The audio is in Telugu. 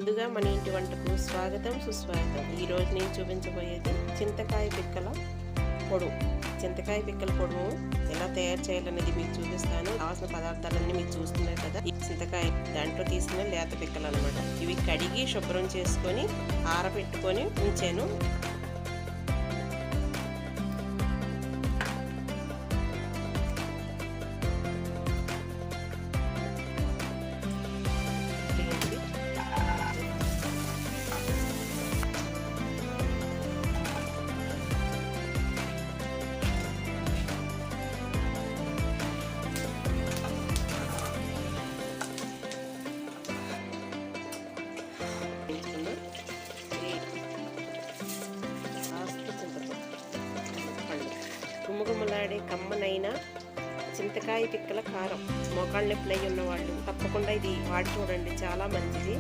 ముందుగా మన ఇంటి వంటకు స్వాగతం సుస్వాగతం. ఈరోజు నేను చూపించబోయేది చింతకాయ పిక్కల పొడుము. చింతకాయ పిక్కల పొడుము ఎలా తయారు చేయాలనేది మీకు చూపిస్తాను. కావాల్సిన పదార్థాలన్నీ మీకు చూస్తున్నారు కదా. ఈ చింతకాయ దాంట్లో తీసుకున్న లేత పిక్కలు అనమాట. ఇవి కడిగి శుభ్రం చేసుకొని ఆరబెట్టుకొని ఉంచాను. గుమగుమలాడే కమ్మనైన చింతకాయ పిక్కల కారం మోకాళ్ళ నొప్పులై ఉన్నవాళ్ళు తప్పకుండా ఇది వాడి చూడండి, చాలా మంచిది.